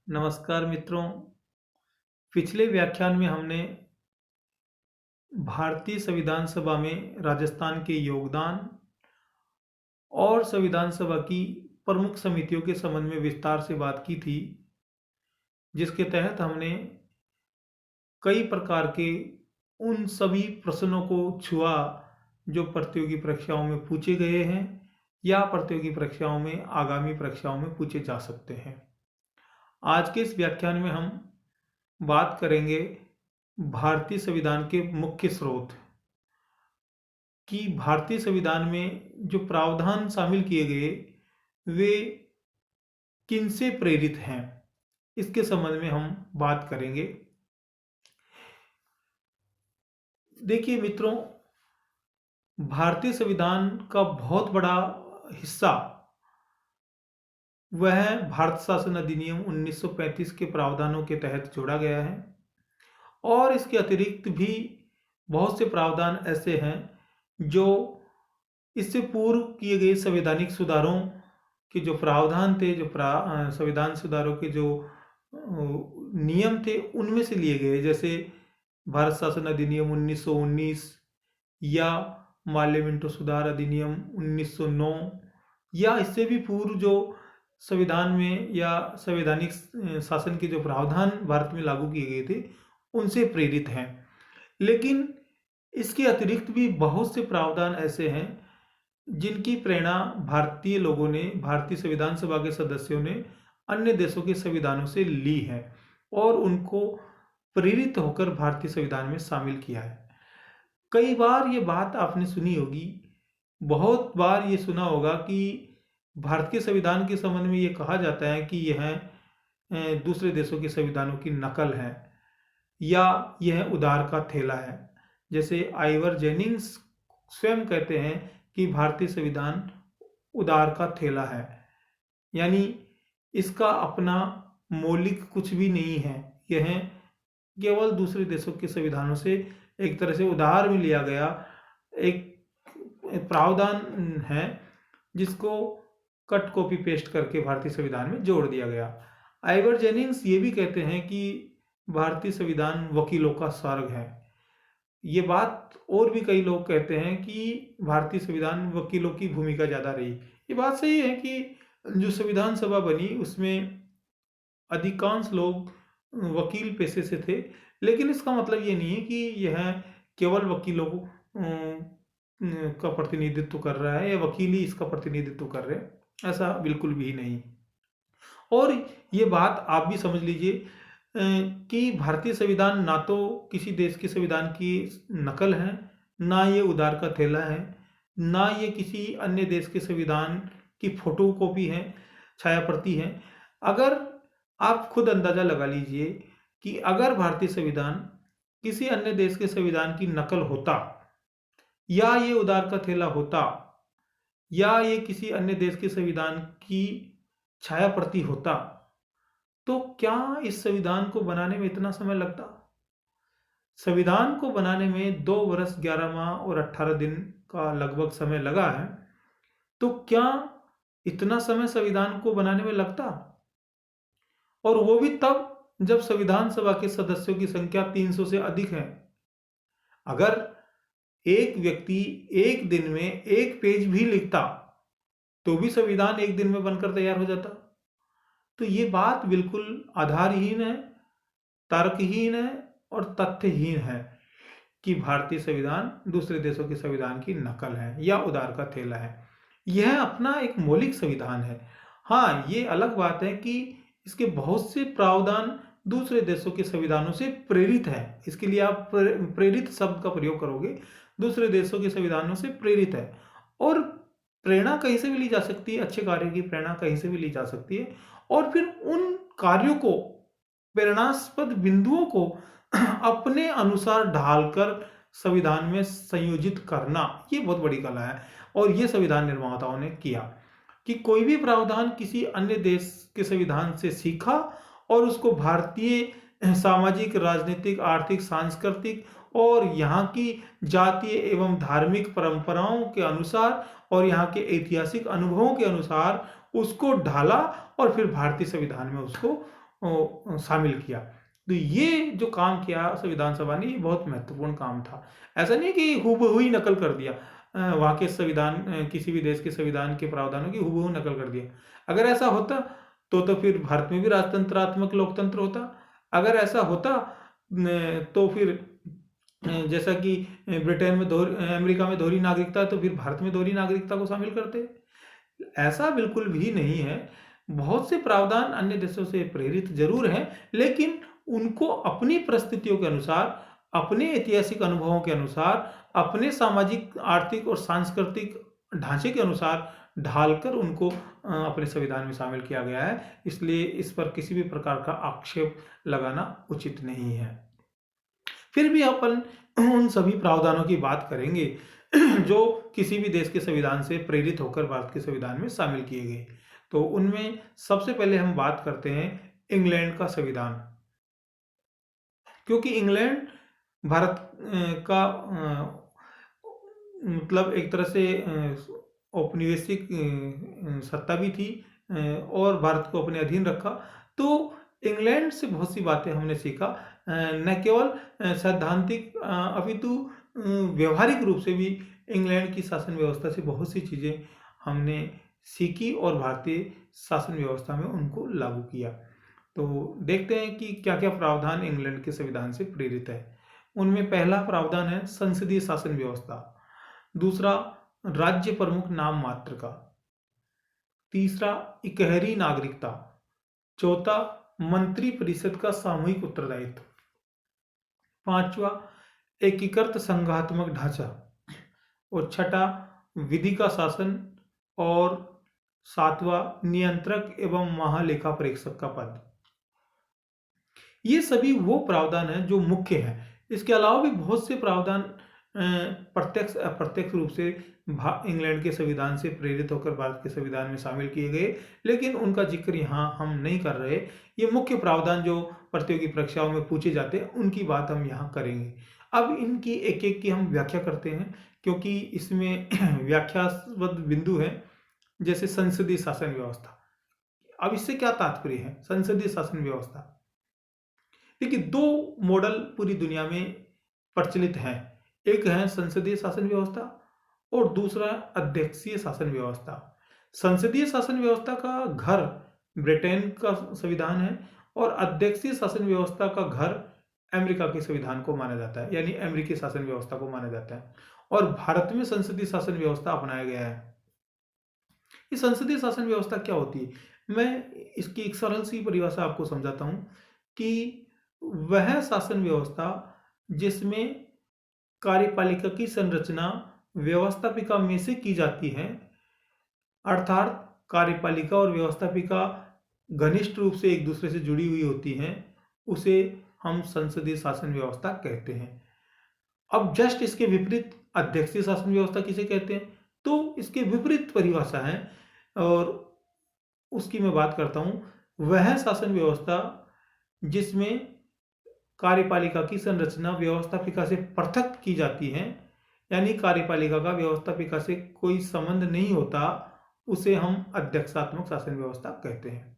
नमस्कार मित्रों। पिछले व्याख्यान में हमने भारतीय संविधान सभा में राजस्थान के योगदान और संविधान सभा की प्रमुख समितियों के संबंध में विस्तार से बात की थी, जिसके तहत हमने कई प्रकार के उन सभी प्रश्नों को छुआ जो प्रतियोगी परीक्षाओं में पूछे गए हैं या प्रतियोगी परीक्षाओं में आगामी परीक्षाओं में पूछे जा सकते हैं। आज के इस व्याख्यान में हम बात करेंगे भारतीय संविधान के मुख्य स्रोत कि भारतीय संविधान में जो प्रावधान शामिल किए गए वे किनसे प्रेरित हैं, इसके संबंध में हम बात करेंगे। देखिए मित्रों, भारतीय संविधान का बहुत बड़ा हिस्सा वह भारत शासन अधिनियम 1935 के प्रावधानों के तहत जोड़ा गया है और इसके अतिरिक्त भी बहुत से प्रावधान ऐसे हैं जो इससे पूर्व किए गए संवैधानिक सुधारों के जो प्रावधान थे, जो संविधान सुधारों के जो नियम थे उनमें से लिए गए, जैसे भारत शासन अधिनियम 1919 या माल्य मिंटो सुधार अधिनियम 1909 या इससे भी पूर्व जो संविधान में या संवैधानिक शासन के जो प्रावधान भारत में लागू किए गए थे उनसे प्रेरित हैं। लेकिन इसके अतिरिक्त भी बहुत से प्रावधान ऐसे हैं जिनकी प्रेरणा भारतीय लोगों ने, भारतीय संविधान सभा के सदस्यों ने अन्य देशों के संविधानों से ली है और उनको प्रेरित होकर भारतीय संविधान में शामिल किया है। कई बार ये बात आपने सुनी होगी, बहुत बार ये सुना होगा कि भारतीय संविधान के संबंध में ये कहा जाता है कि यह दूसरे देशों के संविधानों की नकल है या यह उधार का थैला है। जैसे आइवर जेनिंग्स स्वयं कहते हैं कि भारतीय संविधान उधार का थैला है, यानी इसका अपना मौलिक कुछ भी नहीं है, यह केवल दूसरे देशों के संविधानों से एक तरह से उधार में लिया गया एक प्रावधान है जिसको कट कॉपी पेस्ट करके भारतीय संविधान में जोड़ दिया गया। आइवर जेनिंग्स ये भी कहते हैं कि भारतीय संविधान वकीलों का स्वर्ग है। ये बात और भी कई लोग कहते हैं कि भारतीय संविधान वकीलों की भूमिका ज़्यादा रही। ये बात सही है कि जो संविधान सभा बनी उसमें अधिकांश लोग वकील पेशे से थे, लेकिन इसका मतलब ये नहीं है कि यह केवल वकीलों का प्रतिनिधित्व कर रहा है या वकील ही इसका प्रतिनिधित्व कर रहे हैं, ऐसा बिल्कुल भी नहीं। और ये बात आप भी समझ लीजिए कि भारतीय संविधान ना तो किसी देश के संविधान की नकल है, ना ये उधार का थैला है, ना ये किसी अन्य देश के संविधान की फोटो कॉपी है, छाया प्रति है। अगर आप खुद अंदाजा लगा लीजिए कि अगर भारतीय संविधान किसी अन्य देश के संविधान की नकल होता या ये उधार का थैला होता या ये किसी अन्य देश के संविधान की छाया प्रति होता, तो क्या इस संविधान को बनाने में इतना समय लगता? संविधान को बनाने में 2 वर्ष 11 माह और 18 दिन का लगभग समय लगा है, तो क्या इतना समय संविधान को बनाने में लगता? और वो भी तब जब संविधान सभा के सदस्यों की संख्या 300 से अधिक है। अगर एक व्यक्ति एक दिन में एक पेज भी लिखता तो भी संविधान एक दिन में बनकर तैयार हो जाता। तो ये बात बिल्कुल आधारहीन है, तर्कहीन है और तथ्यहीन है कि भारतीय संविधान दूसरे देशों के संविधान की नकल है या उधार का थैला है। यह अपना एक मौलिक संविधान है। हाँ, ये अलग बात है कि इसके बहुत से प्रावधान दूसरे देशों के संविधानों से प्रेरित है। इसके लिए आप प्रेरित शब्द का प्रयोग करोगे, दूसरे देशों के संविधानों से प्रेरित है। और प्रेरणा कहीं से भी ली जा सकती है, अच्छे कार्यों की प्रेरणा कहीं से भी ली जा सकती है और फिर उन कार्यों को, प्रेरणास्पद बिंदुओं को अपने अनुसार ढालकर संविधान में संयोजित करना, ये बहुत बड़ी कला है। और ये संविधान निर्माताओं ने किया कि कोई भी प्रावधान किसी अन्य देश के संविधान से सीखा और उसको भारतीय सामाजिक, राजनीतिक, आर्थिक, सांस्कृतिक और यहाँ की जातीय एवं धार्मिक परंपराओं के अनुसार और यहाँ के ऐतिहासिक अनुभवों के अनुसार उसको ढाला और फिर भारतीय संविधान में उसको शामिल किया। तो ये जो काम किया संविधान सभा ने, ये बहुत महत्वपूर्ण काम था। ऐसा नहीं कि हूबहू ही नकल कर दिया वहाँ के संविधान, किसी भी देश के संविधान के प्रावधानों की हूबहू नकल कर दिया। अगर ऐसा होता तो फिर भारत में भी राजतंत्रात्मक लोकतंत्र होता। अगर ऐसा होता तो फिर जैसा कि ब्रिटेन में अमेरिका में दोहरी नागरिकता, तो फिर भारत में दोहरी नागरिकता को शामिल करते। ऐसा बिल्कुल भी नहीं है। बहुत से प्रावधान अन्य देशों से प्रेरित जरूर हैं, लेकिन उनको अपनी परिस्थितियों के अनुसार, अपने ऐतिहासिक अनुभवों के अनुसार, अपने सामाजिक, आर्थिक और सांस्कृतिक ढांचे के अनुसार ढालकर उनको अपने संविधान में शामिल किया गया है। इसलिए इस पर किसी भी प्रकार का आक्षेप लगाना उचित नहीं है। फिर भी अपन उन सभी प्रावधानों की बात करेंगे जो किसी भी देश के संविधान से प्रेरित होकर भारत के संविधान में शामिल किए गए। तो उनमें सबसे पहले हम बात करते हैं इंग्लैंड का संविधान, क्योंकि इंग्लैंड भारत का मतलब एक तरह से औपनिवेशिक सत्ता भी थी और भारत को अपने अधीन रखा। तो इंग्लैंड से बहुत सी बातें हमने सीखा, न केवल सैद्धांतिक अपितु व्यवहारिक रूप से भी इंग्लैंड की शासन व्यवस्था से बहुत सी चीज़ें हमने सीखी और भारतीय शासन व्यवस्था में उनको लागू किया। तो देखते हैं कि क्या क्या प्रावधान इंग्लैंड के संविधान से प्रेरित है। उनमें पहला प्रावधान है संसदीय शासन व्यवस्था, दूसरा राज्य प्रमुख नाम मात्र का, तीसरा इकहरी नागरिकता, चौथा मंत्री परिषद का सामूहिक उत्तरदायित्व, पांचवा एकीकृत संघात्मक ढांचा, और छठा विधि का शासन, और सातवां नियंत्रक एवं महालेखा परीक्षक का पद। ये सभी वो प्रावधान हैं जो मुख्य हैं। इसके अलावा भी बहुत से प्रावधान प्रत्यक्ष अप्रत्यक्ष रूप से इंग्लैंड के संविधान से प्रेरित होकर भारत के संविधान में शामिल किए गए, लेकिन उनका जिक्र यहाँ हम नहीं कर रहे। ये मुख्य प्रावधान जो प्रतियोगी परीक्षाओं में पूछे जाते हैं, उनकी बात हम यहाँ करेंगे। अब इनकी एक एक की हम व्याख्या करते हैं, क्योंकि इसमें व्याख्यास्पद बिंदु है। जैसे संसदीय शासन व्यवस्था, अब इससे क्या तात्पर्य है? संसदीय शासन व्यवस्था, देखिए दो मॉडल पूरी दुनिया में प्रचलित हैं। एक है संसदीय शासन व्यवस्था और दूसरा अध्यक्षीय शासन व्यवस्था। संसदीय शासन व्यवस्था का घर ब्रिटेन का संविधान है और अध्यक्षीय शासन व्यवस्था का घर अमेरिका के संविधान को माना जाता है, यानी अमेरिकी शासन व्यवस्था को माना जाता है। और भारत में संसदीय शासन व्यवस्था अपनाया गया है। ये संसदीय शासन व्यवस्था क्या होती है? मैं इसकी एक सरल सी परिभाषा आपको समझाता हूं कि वह शासन व्यवस्था जिसमें कार्यपालिका की संरचना व्यवस्थापिका में से की जाती है, अर्थात कार्यपालिका और व्यवस्थापिका घनिष्ठ रूप से एक दूसरे से जुड़ी हुई होती हैं, उसे हम संसदीय शासन व्यवस्था कहते हैं। अब जस्ट इसके विपरीत अध्यक्षीय शासन व्यवस्था किसे कहते हैं? तो इसके विपरीत परिभाषा है और उसकी मैं बात करता हूं। वह शासन व्यवस्था जिसमें कार्यपालिका की संरचना व्यवस्थापिका से पृथक की जाती है, यानी कार्यपालिका का व्यवस्थापिका से कोई संबंध नहीं होता, उसे हम अध्यक्षात्मक शासन व्यवस्था कहते हैं।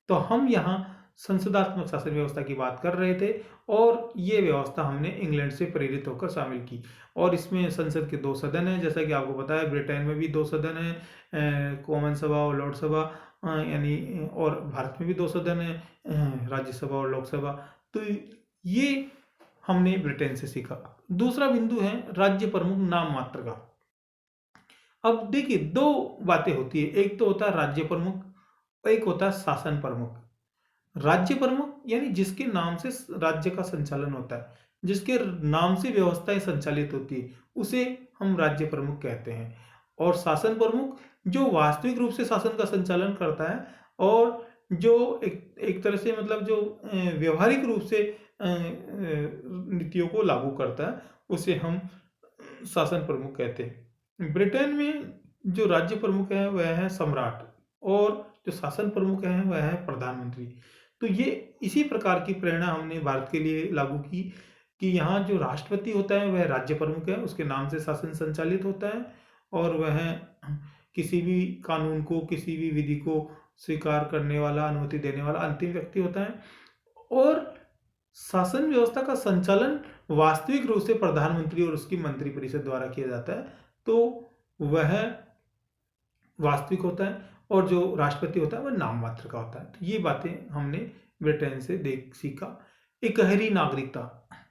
तो हम यहाँ संसदात्मक शासन व्यवस्था की बात कर रहे थे और ये व्यवस्था हमने इंग्लैंड से प्रेरित होकर शामिल की। और इसमें संसद के 2 सदन हैं, जैसा कि आपको पता है ब्रिटेन में भी 2 सदन हैं, कॉमन सभा और लॉर्ड सभा, यानी और भारत में भी 2 सदन हैं, राज्यसभा और लोकसभा। तो ये हमने ब्रिटेन से सीखा। दूसरा बिंदु है राज्य प्रमुख नाम मात्र का। अब देखिए 2 बातें होती है, एक तो होता है राज्य प्रमुख, एक होता है शासन प्रमुख। राज्य प्रमुख यानी जिसके नाम से राज्य का संचालन होता है, जिसके नाम से व्यवस्थाएं संचालित होती है, उसे हम राज्य प्रमुख कहते हैं। और शासन प्रमुख जो वास्तविक रूप से शासन का संचालन करता है और जो एक तरह से मतलब जो व्यवहारिक रूप से नीतियों को लागू करता है, उसे हम शासन प्रमुख कहते हैं। ब्रिटेन में जो राज्य प्रमुख है वह है सम्राट और जो शासन प्रमुख है वह है प्रधानमंत्री। तो ये इसी प्रकार की प्रेरणा हमने भारत के लिए लागू की कि यहाँ जो राष्ट्रपति होता है वह राज्य प्रमुख है, उसके नाम से शासन संचालित होता है और वह किसी भी कानून को, किसी भी विधि को स्वीकार करने वाला, अनुमति देने वाला अंतिम व्यक्ति होता है। और शासन व्यवस्था का संचालन वास्तविक रूप से प्रधानमंत्री और उसकी मंत्रिपरिषद द्वारा किया जाता है, तो वह वास्तविक होता है, और जो राष्ट्रपति होता है वह नाम मात्र का होता है। तो ये बातें हमने ब्रिटेन से सीखा। इकहरी नागरिकता।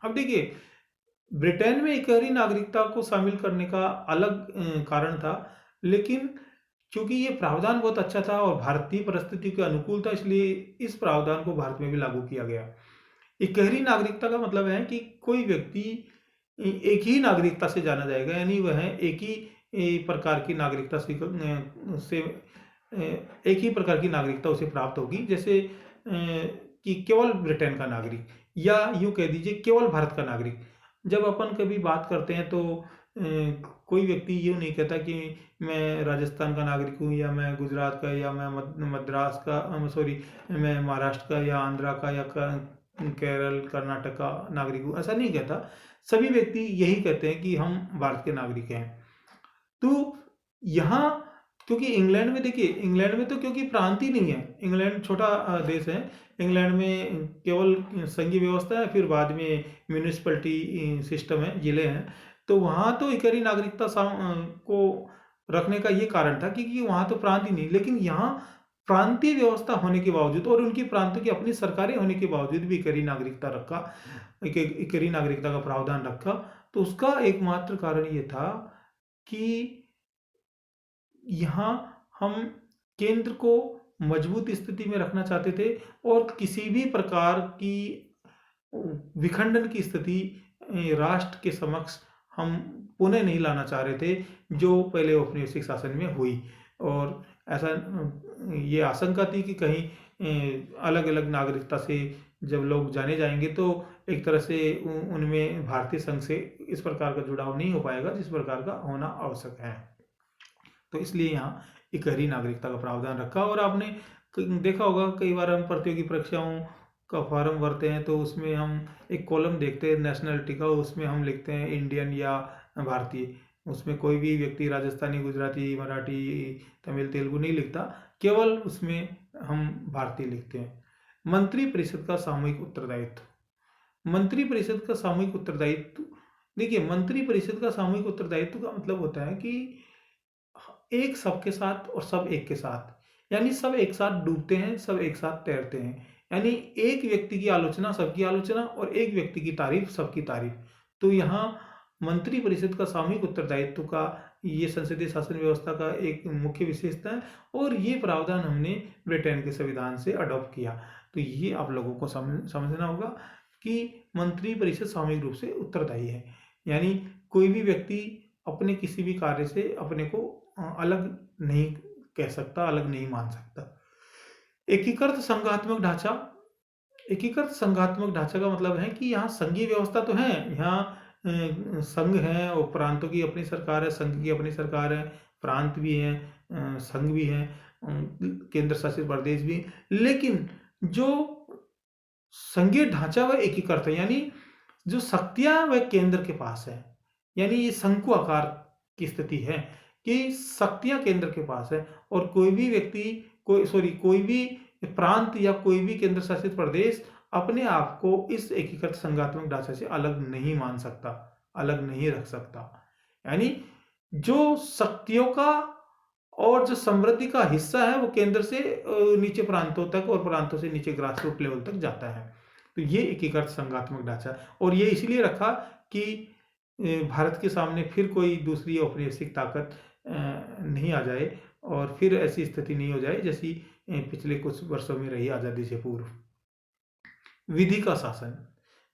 अब देखिए, ब्रिटेन में इकहरी नागरिकता को शामिल करने का अलग कारण था, लेकिन क्योंकि ये प्रावधान बहुत अच्छा था और भारतीय परिस्थिति के अनुकूल था, इसलिए इस प्रावधान को भारत में भी लागू किया गया। इकहरी नागरिकता का मतलब है कि कोई व्यक्ति एक ही नागरिकता से जाना जाएगा, यानी वह एक ही प्रकार की नागरिकता से एक ही प्रकार की नागरिकता उसे प्राप्त होगी, जैसे कि केवल ब्रिटेन का नागरिक, या यूँ कह दीजिए केवल भारत का नागरिक। जब अपन कभी बात करते हैं तो कोई व्यक्ति यूँ नहीं कहता कि मैं राजस्थान का नागरिक हूँ, या मैं गुजरात का, या मैं मद्रास का, सॉरी, मैं महाराष्ट्र का या आंध्रा का या केरल कर्नाटक का नागरिक हूँ, ऐसा नहीं कहता। सभी व्यक्ति यही कहते हैं कि हम भारत के नागरिक हैं। तो यहाँ क्योंकि इंग्लैंड में देखिए, इंग्लैंड में तो क्योंकि प्रांत ही नहीं है, इंग्लैंड छोटा देश है, इंग्लैंड में केवल संघीय व्यवस्था है, फिर बाद में म्यूनिसिपैलिटी सिस्टम है, जिले हैं। तो वहाँ तो इकहरी नागरिकता को रखने का ये कारण था क्योंकि वहाँ तो प्रांत ही नहीं, लेकिन यहाँ प्रांतीय व्यवस्था होने के बावजूद और उनकी प्रांतों की अपनी सरकारें होने के बावजूद भी इकहरी नागरिकता रखा, इकहरी नागरिकता का प्रावधान रखा। तो उसका एकमात्र कारण ये था कि यहाँ हम केंद्र को मजबूत स्थिति में रखना चाहते थे और किसी भी प्रकार की विखंडन की स्थिति राष्ट्र के समक्ष हम पुनः नहीं लाना चाह रहे थे, जो पहले औपनिवेशिक शासन में हुई। और ऐसा ये आशंका थी कि कहीं अलग अलग नागरिकता से जब लोग जाने जाएंगे तो एक तरह से उनमें भारतीय संघ से इस प्रकार का जुड़ाव नहीं हो पाएगा जिस प्रकार का होना आवश्यक है। तो इसलिए यहाँ इकहरी नागरिकता का प्रावधान रखा। और आपने देखा होगा कई बार हम प्रतियोगी परीक्षाओं का फॉर्म भरते हैं तो उसमें हम एक कॉलम देखते हैं नेशनलिटी का, उसमें हम लिखते हैं इंडियन या भारतीय। उसमें कोई भी व्यक्ति राजस्थानी, गुजराती, मराठी, तमिल, तेलुगु नहीं लिखता, केवल उसमें हम भारतीय लिखते हैं। मंत्री परिषद का सामूहिक उत्तरदायित्व। मंत्री परिषद का सामूहिक उत्तरदायित्व, देखिए मंत्री परिषद का सामूहिक उत्तरदायित्व का मतलब होता है कि एक सबके साथ और सब एक के साथ, यानी सब एक साथ डूबते हैं, सब एक साथ तैरते हैं। यानी एक व्यक्ति की आलोचना सबकी आलोचना और एक व्यक्ति की तारीफ सबकी तारीफ। तो यहाँ मंत्री परिषद का सामूहिक उत्तरदायित्व का ये संसदीय शासन व्यवस्था का एक मुख्य विशेषता है, और ये प्रावधान हमने ब्रिटेन के संविधान से अडॉप्ट किया। तो ये आप लोगों को समझना होगा कि मंत्री परिषद सामूहिक रूप से उत्तरदायी है, यानी कोई भी व्यक्ति अपने किसी भी कार्य से अपने को अलग नहीं कह सकता, अलग नहीं मान सकता। एकीकृत संघात्मक ढांचा। एकीकृत संघात्मक ढांचा का मतलब है कि यहाँ संघीय व्यवस्था तो है, यहाँ संघ है और प्रांतों की अपनी सरकार है, संघ की अपनी सरकार है, प्रांत भी हैं, संघ भी हैं, केंद्र शासित प्रदेश भी, लेकिन जो संघीय ढांचा वह एकीकृत है, यानी जो शक्तियां वह केंद्र के पास है। यानी ये शंकु आकार की स्थिति है कि शक्तियां केंद्र के पास है और कोई भी व्यक्ति, कोई भी प्रांत या कोई भी केंद्र शासित प्रदेश अपने आप को इस एकीकृत संघात्मक ढांचे से अलग नहीं मान सकता, अलग नहीं रख सकता। यानी जो शक्तियों का और जो समृद्धि का हिस्सा है वो केंद्र से नीचे प्रांतों तक और प्रांतों से नीचे ग्रास रूट लेवल तक जाता है। तो ये एकीकृत संघात्मक ढांचा है, और ये इसलिए रखा कि भारत के सामने फिर कोई दूसरी औपनिवेशिक ताकत नहीं आ जाए और फिर ऐसी स्थिति नहीं हो जाए जैसी पिछले कुछ वर्षों में रही आज़ादी से पूर्व। विधि का शासन।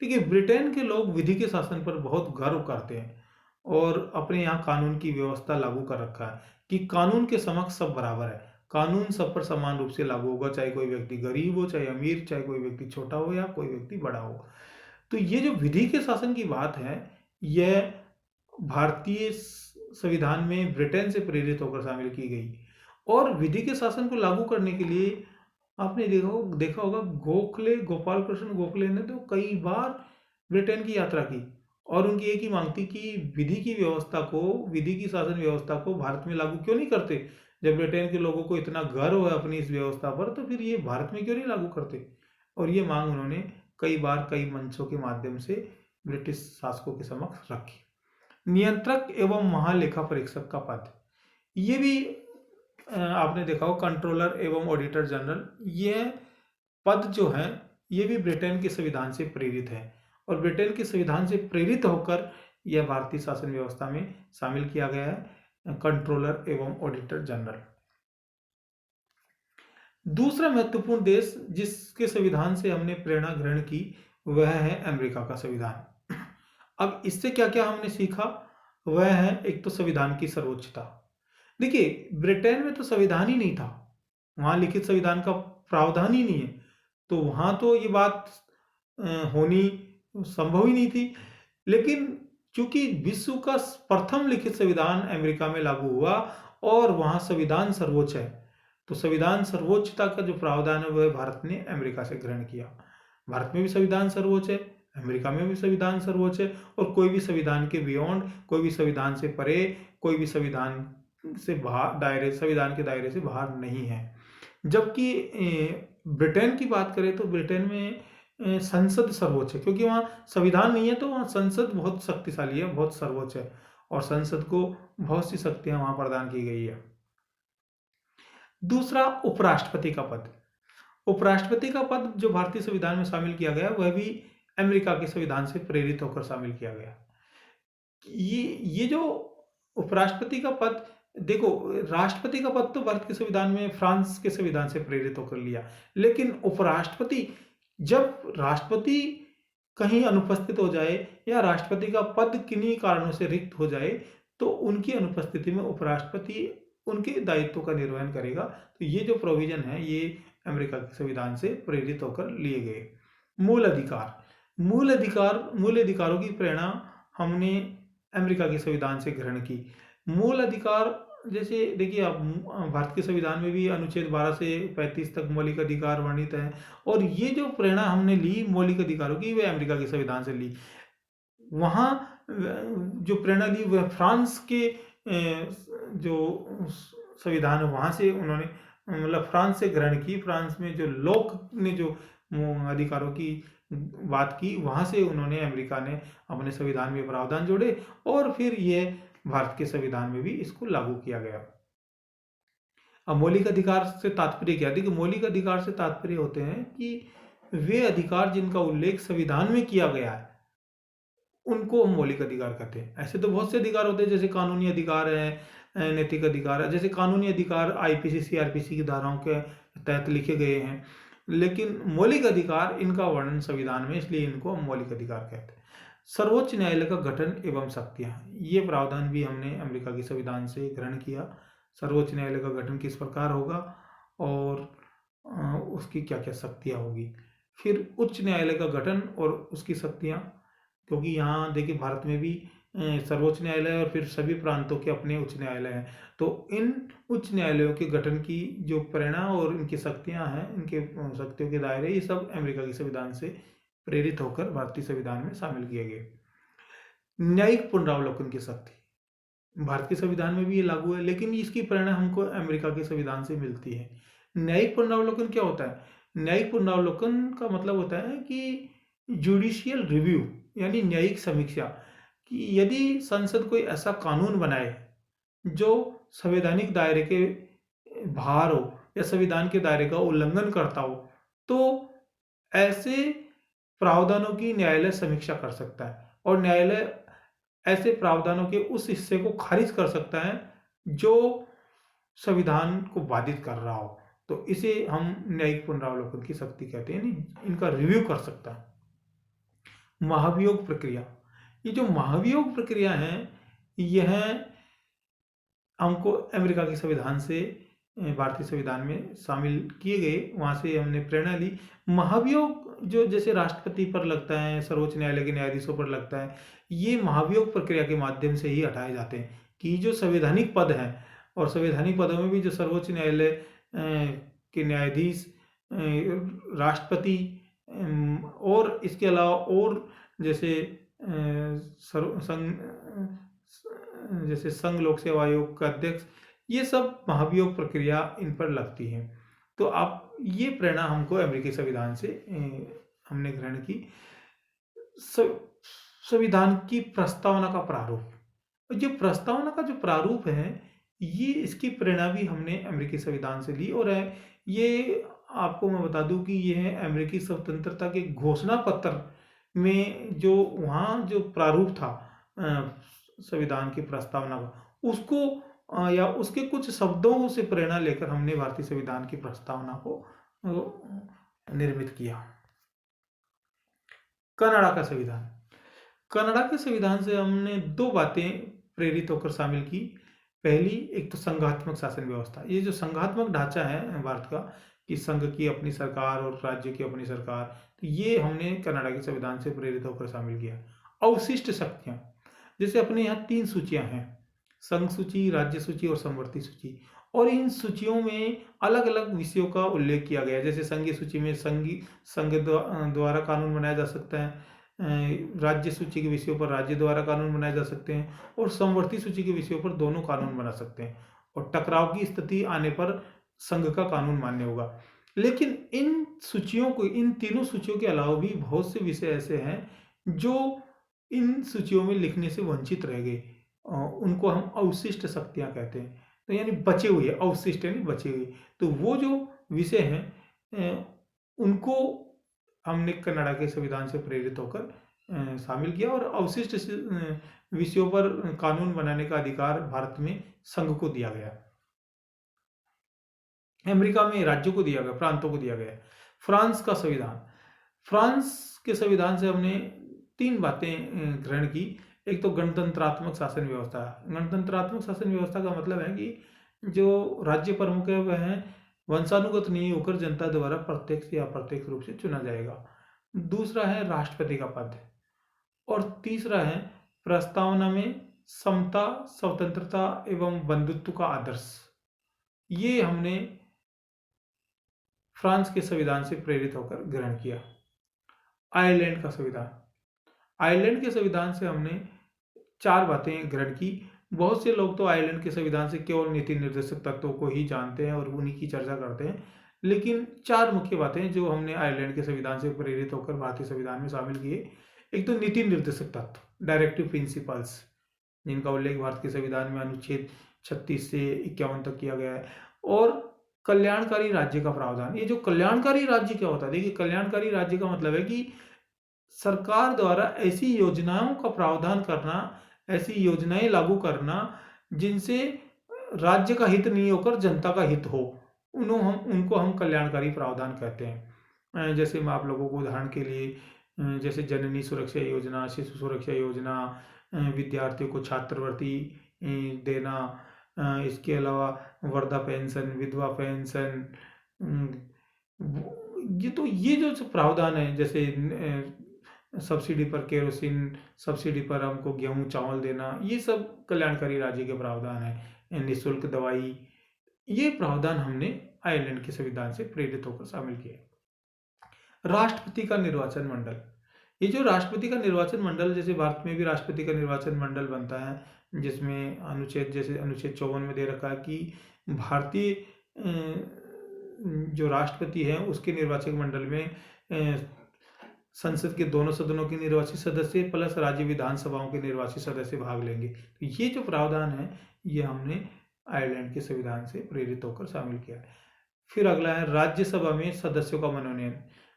देखिए ब्रिटेन के लोग विधि के शासन पर बहुत गर्व करते हैं और अपने यहाँ कानून की व्यवस्था लागू कर रखा है कि कानून के समक्ष सब बराबर है, कानून सब पर समान रूप से लागू होगा, चाहे कोई व्यक्ति गरीब हो, चाहे अमीर, चाहे कोई व्यक्ति छोटा हो या कोई व्यक्ति बड़ा हो। तो ये जो विधि के शासन की बात है, यह भारतीय संविधान में ब्रिटेन से प्रेरित होकर शामिल की गई। और विधि के शासन को लागू करने के लिए आपने देखा होगा गोपाल कृष्ण गोखले ने तो कई बार ब्रिटेन की यात्रा की और उनकी एक ही मांग थी कि विधि की व्यवस्था को, विधि की शासन व्यवस्था को भारत में लागू क्यों नहीं करते, जब ब्रिटेन के लोगों को इतना गर्व है अपनी इस व्यवस्था पर, तो फिर ये भारत में क्यों नहीं लागू करते। और ये मांग उन्होंने कई बार कई मंचों के माध्यम से ब्रिटिश शासकों के समक्ष रखी। नियंत्रक एवं महालेखा परीक्षक का पद, ये भी आपने देखा हो, कंट्रोलर एवं ऑडिटर जनरल, ये पद जो है ये भी ब्रिटेन के संविधान से प्रेरित है, और ब्रिटेन के संविधान से प्रेरित होकर यह भारतीय शासन व्यवस्था में शामिल किया गया है, कंट्रोलर एवं ऑडिटर जनरल। दूसरा महत्वपूर्ण देश जिसके संविधान से हमने प्रेरणा ग्रहण की वह है अमेरिका का संविधान। अब इससे क्या क्या हमने सीखा, वह है एक तो संविधान की सर्वोच्चता। देखिए, ब्रिटेन में तो संविधान ही नहीं था, वहां लिखित संविधान का प्रावधान ही नहीं है, तो वहां तो ये बात होनी संभव ही नहीं थी। लेकिन चूंकि विश्व का प्रथम लिखित संविधान अमेरिका में लागू हुआ और वहां संविधान सर्वोच्च है, तो संविधान सर्वोच्चता का जो प्रावधान है वह भारत ने अमेरिका से ग्रहण किया। भारत में भी संविधान सर्वोच्च है, अमेरिका में भी संविधान सर्वोच्च है, और कोई भी संविधान के बियॉन्ड, कोई भी संविधान से परे, कोई भी संविधान से बाहर, संविधान के दायरे से बाहर नहीं है। जबकि ब्रिटेन की बात करें तो ब्रिटेन में संसद सर्वोच्च है, क्योंकि वहाँ संविधान नहीं है, तो वहाँ संसद बहुत शक्तिशाली है, बहुत सर्वोच्च है, और संसद को बहुत सी शक्तियां वहाँ प्रदान की गई है। दूसरा, उपराष्ट्रपति का पद। उपराष्ट्रपति का पद जो भारतीय संविधान में शामिल किया गया वह भी अमेरिका के संविधान से प्रेरित होकर शामिल किया गया। ये जो उपराष्ट्रपति का पद, देखो, राष्ट्रपति का पद तो भारत के संविधान में फ्रांस के संविधान से प्रेरित होकर लिया, लेकिन उपराष्ट्रपति, जब राष्ट्रपति कहीं अनुपस्थित हो जाए या राष्ट्रपति का पद किन्हीं कारणों से रिक्त हो जाए, तो उनकी अनुपस्थिति में उपराष्ट्रपति उनके दायित्व का निर्वहन करेगा। तो ये जो प्रोविजन है ये अमेरिका के संविधान से प्रेरित होकर लिए गए। मूल अधिकार, मूल अधिकारों की प्रेरणा हमने अमेरिका के संविधान से ग्रहण की। मूल अधिकार, जैसे देखिए आप, भारत के संविधान में भी अनुच्छेद 12 से 35 तक मौलिक अधिकार वर्णित है, और ये जो प्रेरणा हमने ली मौलिक अधिकारों की वह अमेरिका के संविधान से ली। वहाँ जो प्रेरणा ली वह फ्रांस के जो संविधान है वहाँ से उन्होंने, मतलब फ्रांस से ग्रहण की। फ्रांस में जो लोक ने जो अधिकारों की बात की, वहाँ से उन्होंने, अमेरिका ने अपने संविधान में प्रावधान जोड़े, और फिर ये भारत के संविधान में भी इसको लागू किया गया। अब मौलिक अधिकार से तात्पर्य क्या? देखिए, मौलिक अधिकार से तात्पर्य होते हैं कि वे अधिकार जिनका उल्लेख संविधान में किया गया है उनको हम मौलिक अधिकार कहते हैं। ऐसे तो बहुत से अधिकार होते हैं, जैसे कानूनी अधिकार है, नैतिक अधिकार है। जैसे कानूनी अधिकार आईपीसी सीआरपीसी की धाराओं के तहत लिखे गए हैं, लेकिन मौलिक अधिकार इनका वर्णन संविधान में, इसलिए इनको हम मौलिक अधिकार कहते हैं। सर्वोच्च न्यायालय का गठन एवं शक्तियां, ये प्रावधान भी हमने अमेरिका के संविधान से ग्रहण किया। सर्वोच्च न्यायालय का गठन किस प्रकार होगा और उसकी क्या क्या शक्तियां होगी। फिर उच्च न्यायालय का गठन और उसकी शक्तियां, क्योंकि यहाँ देखिए भारत में भी सर्वोच्च न्यायालय और फिर सभी प्रांतों के अपने उच्च न्यायालय हैं, तो इन उच्च न्यायालयों के गठन की जो प्रेरणा और इनकी शक्तियां हैं, इनके शक्तियों के दायरे, ये सब अमेरिका के संविधान से प्रेरित होकर भारतीय संविधान में शामिल किए गए। न्यायिक पुनरावलोकन की शक्ति, भारत के संविधान में भी ये लागू है, लेकिन इसकी प्रेरणा हमको अमेरिका के संविधान से मिलती है। न्यायिक पुनरावलोकन क्या होता है? न्यायिक पुनरावलोकन का मतलब होता है कि जुडिशियल रिव्यू, यानी न्यायिक समीक्षा, कि यदि संसद कोई ऐसा कानून बनाए जो संवैधानिक दायरे के बाहर हो या संविधान के दायरे का उल्लंघन करता हो, तो ऐसे प्रावधानों की न्यायालय समीक्षा कर सकता है, और न्यायालय ऐसे प्रावधानों के उस हिस्से को खारिज कर सकता है जो संविधान को बाधित कर रहा हो। तो इसे हम न्यायिक पुनरावलोकन की शक्ति कहते हैं, इनका रिव्यू कर सकता है। महाभियोग प्रक्रिया, ये जो महाभियोग प्रक्रिया है यह हमको अमेरिका के संविधान से भारतीय संविधान में शामिल किए गए, वहाँ से हमने प्रेरणा ली। महाभियोग जो जैसे राष्ट्रपति पर लगता है, सर्वोच्च न्यायालय के न्यायाधीशों पर लगता है, ये महाभियोग प्रक्रिया के माध्यम से ही हटाए जाते हैं। कि जो संवैधानिक पद हैं, और संवैधानिक पदों में भी जो सर्वोच्च न्यायालय के न्यायाधीश, राष्ट्रपति, और इसके अलावा और जैसे संघ लोक सेवा आयोग का अध्यक्ष, ये सब महाभियोग प्रक्रिया इन पर लगती है। तो आप ये प्रेरणा हमको अमेरिकी संविधान से हमने ग्रहण की। संविधान की प्रस्तावना का प्रारूप, जो प्रस्तावना का जो प्रारूप है, ये इसकी प्रेरणा भी हमने अमेरिकी संविधान से ली। और ये आपको मैं बता दूं कि ये है अमेरिकी स्वतंत्रता के घोषणा पत्र में जो वहाँ जो प्रारूप था संविधान की प्रस्तावना का, उसको या उसके कुछ शब्दों से प्रेरणा लेकर हमने भारतीय संविधान की प्रस्तावना को निर्मित किया। कनाडा का संविधान, कनाडा के संविधान से हमने दो बातें प्रेरित होकर शामिल की। पहली, एक तो संघात्मक शासन व्यवस्था। ये जो संघात्मक ढांचा है भारत का, कि संघ की अपनी सरकार और राज्य की अपनी सरकार, तो ये हमने कनाडा के संविधान से प्रेरित होकर शामिल किया। अवशिष्ट शक्तियां, जैसे अपने यहाँ 3 सूचियां हैं, संघ सूची, राज्य सूची और समवर्ती सूची। और इन सूचियों में अलग अलग विषयों का उल्लेख किया गया है। जैसे संघीय सूची में संघ द्वारा कानून बनाया जा सकता है, राज्य सूची के विषयों पर राज्य द्वारा कानून बनाए जा सकते हैं, और समवर्ती सूची के विषयों पर दोनों कानून बना सकते हैं। और टकराव की स्थिति आने पर संघ का कानून मान्य होगा। लेकिन इन सूचियों को, इन तीनों सूचियों के अलावा भी बहुत से विषय ऐसे हैं जो इन सूचियों में लिखने से वंचित रह गए। उनको हम अवशिष्ट शक्तियां कहते हैं। तो यानी बचे हुए, अवशिष्ट यानी बचे हुए। तो वो जो विषय हैं उनको हमने कनाडा के संविधान से प्रेरित होकर शामिल किया। और अवशिष्ट विषयों पर कानून बनाने का अधिकार भारत में संघ को दिया गया, अमेरिका में राज्यों को दिया गया, प्रांतों को दिया गया। फ्रांस का संविधान, फ्रांस के संविधान से हमने 3 बातें ग्रहण की। एक तो गणतंत्रात्मक शासन व्यवस्था। गणतंत्रात्मक शासन व्यवस्था का मतलब है कि जो राज्य प्रमुख है वह वंशानुगत नहीं होकर जनता द्वारा प्रत्यक्ष या अप्रत्यक्ष रूप से चुना जाएगा। दूसरा है राष्ट्रपति का पद। और तीसरा है प्रस्तावना में समता, स्वतंत्रता एवं बंधुत्व का आदर्श। ये हमने फ्रांस के संविधान से प्रेरित होकर ग्रहण किया। आयरलैंड का संविधान, आयरलैंड के संविधान से हमने 4 बातें ग्रहण की। बहुत से लोग तो आयरलैंड के संविधान से केवल नीति निर्देशक तत्वों को ही जानते हैं और उन्हीं की चर्चा करते हैं। लेकिन 4 मुख्य बातें जो हमने आयरलैंड के संविधान से प्रेरित होकर भारतीय संविधान में शामिल किए। एक तो नीति निर्देशक तत्व, डायरेक्टिव प्रिंसिपल्स, जिनका उल्लेख भारत के संविधान में अनुच्छेद 36 से 51 तक किया गया है। और कल्याणकारी राज्य का प्रावधान। ये जो कल्याणकारी राज्य क्या होता है, देखिए कल्याणकारी राज्य का मतलब है कि सरकार द्वारा ऐसी योजनाओं का प्रावधान करना, ऐसी योजनाएं लागू करना जिनसे राज्य का हित नहीं होकर जनता का हित हो, उनको हम कल्याणकारी प्रावधान कहते हैं। जैसे मैं आप लोगों को उदाहरण के लिए, जैसे जननी सुरक्षा योजना, शिशु सुरक्षा योजना, विद्यार्थियों को छात्रवृत्ति देना, इसके अलावा वृद्धा पेंशन, विधवा पेंशन, ये जो प्रावधान है, जैसे सब्सिडी पर केरोसिन, सब्सिडी पर हमको गेहूं चावल देना, ये सब कल्याणकारी राज्य के प्रावधान है। निःशुल्क दवाई, ये प्रावधान हमने आयरलैंड के संविधान से प्रेरित होकर शामिल किए। राष्ट्रपति का निर्वाचन मंडल, ये जो राष्ट्रपति का निर्वाचन मंडल, जैसे भारत में भी राष्ट्रपति का निर्वाचन मंडल बनता है, जिसमें अनुच्छेद 54 में दे रखा है कि भारतीय जो राष्ट्रपति है उसके निर्वाचक मंडल में संसद के दोनों सदनों के निर्वाचित सदस्य प्लस राज्य विधानसभाओं के निर्वाचित सदस्य भाग लेंगे। तो ये जो प्रावधान है ये हमने आयरलैंड के संविधान से प्रेरित होकर शामिल किया है। फिर अगला है राज्यसभा में सदस्यों का मनोनयन।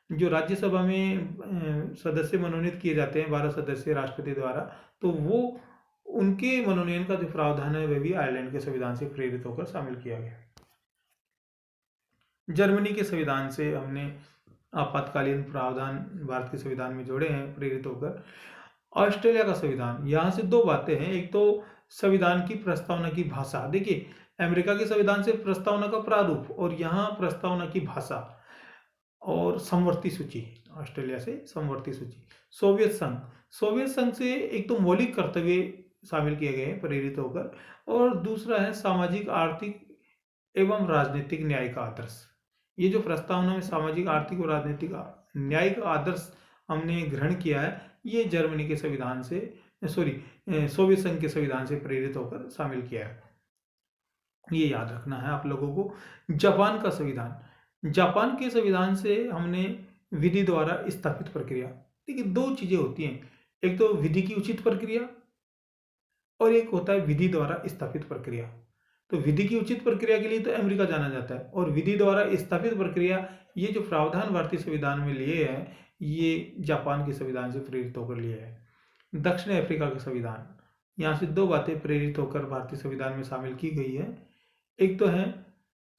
जो राज्यसभा में सदस्य मनोनीत किए जाते हैं 12 सदस्य राष्ट्रपति द्वारा, तो वो उनके मनोनयन का जो प्रावधान है वह भी आयरलैंड के संविधान से प्रेरित होकर शामिल किया गया। जर्मनी के संविधान से हमने आपातकालीन प्रावधान भारत के संविधान में जोड़े हैं प्रेरित होकर। ऑस्ट्रेलिया का संविधान, यहाँ से 2 बातें हैं। एक तो संविधान की प्रस्तावना की भाषा। देखिए अमेरिका के संविधान से प्रस्तावना का प्रारूप और यहाँ प्रस्तावना की भाषा। और समवर्ती सूची, ऑस्ट्रेलिया से समवर्ती सूची। सोवियत संघ, सोवियत संघ से एक तो मौलिक कर्तव्य शामिल किए गए प्रेरित होकर, और दूसरा है सामाजिक, आर्थिक एवं राजनीतिक न्याय का आदर्श। ये जो प्रस्तावना में सामाजिक, आर्थिक और राजनीतिक न्याय का आदर्श हमने ग्रहण किया है, ये जर्मनी के संविधान से, सोवियत संघ के संविधान से प्रेरित होकर शामिल किया है। ये याद रखना है आप लोगों को। जापान का संविधान, जापान के संविधान से हमने विधि द्वारा स्थापित प्रक्रिया, देखिए दो चीजें होती हैं, एक तो विधि की उचित प्रक्रिया और एक होता है विधि द्वारा स्थापित प्रक्रिया। तो विधि की उचित प्रक्रिया के लिए तो अमेरिका जाना जाता है, और विधि द्वारा स्थापित प्रक्रिया, ये जो प्रावधान भारतीय संविधान में लिए हैं, ये जापान के संविधान से प्रेरित होकर लिए हैं। दक्षिण अफ्रीका का संविधान, यहाँ से दो बातें प्रेरित होकर भारतीय संविधान में शामिल की गई है। एक तो है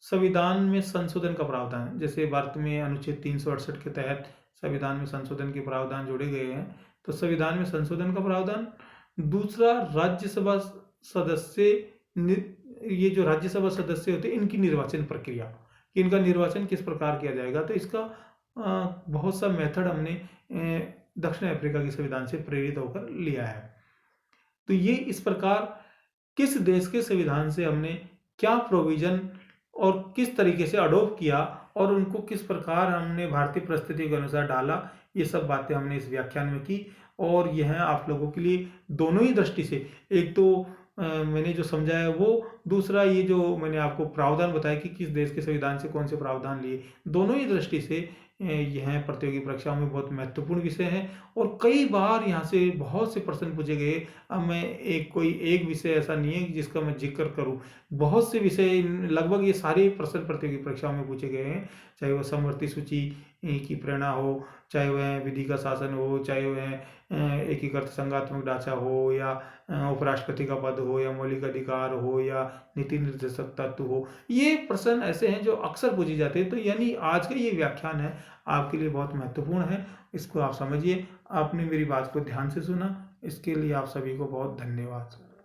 संविधान में संशोधन का प्रावधान, जैसे भारत में अनुच्छेद 368 के तहत संविधान में संशोधन के प्रावधान जोड़े गए हैं, तो संविधान में संशोधन का प्रावधान। दूसरा, राज्यसभा सदस्य, ये जो राज्यसभा सदस्य होते हैं, इनकी निर्वाचन प्रक्रिया, कि इनका निर्वाचन किस प्रकार किया जाएगा, तो इसका बहुत सा मेथड हमने दक्षिण अफ्रीका के संविधान से प्रेरित होकर लिया है। तो ये इस प्रकार किस देश के संविधान से हमने क्या प्रोविजन और किस तरीके से अडोप्ट किया और उनको किस प्रकार हमने भारतीय परिस्थिति के अनुसार डाला, ये सब बातें हमने इस व्याख्यान में की। और यह आप लोगों के लिए दोनों ही दृष्टि से, एक तो मैंने जो समझाया वो, दूसरा ये जो मैंने आपको प्रावधान बताया कि किस देश के संविधान से कौन से प्रावधान लिए, दोनों ही दृष्टि से यह प्रतियोगी परीक्षाओं में बहुत महत्वपूर्ण विषय है। और कई बार यहाँ से बहुत से प्रश्न पूछे गए। अब मैं एक विषय ऐसा नहीं है कि जिसका मैं जिक्र करूँ, बहुत से विषय, लगभग ये सारे प्रश्न प्रतियोगी परीक्षाओं में पूछे गए हैं, चाहे वह समवर्ती सूची की प्रेरणा हो, चाहे वह विधि का शासन हो, चाहे वह एकीकृत संघात्मक ढांचा हो, या उपराष्ट्रपति का पद हो, या मौलिक अधिकार हो, या नीति निर्देशक तत्व हो। ये प्रश्न ऐसे हैं जो अक्सर पूछे जाते हैं। तो यानी आज का ये व्याख्यान है आपके लिए बहुत महत्वपूर्ण है, इसको आप समझिए। आपने मेरी बात को ध्यान से सुना, इसके लिए आप सभी को बहुत धन्यवाद।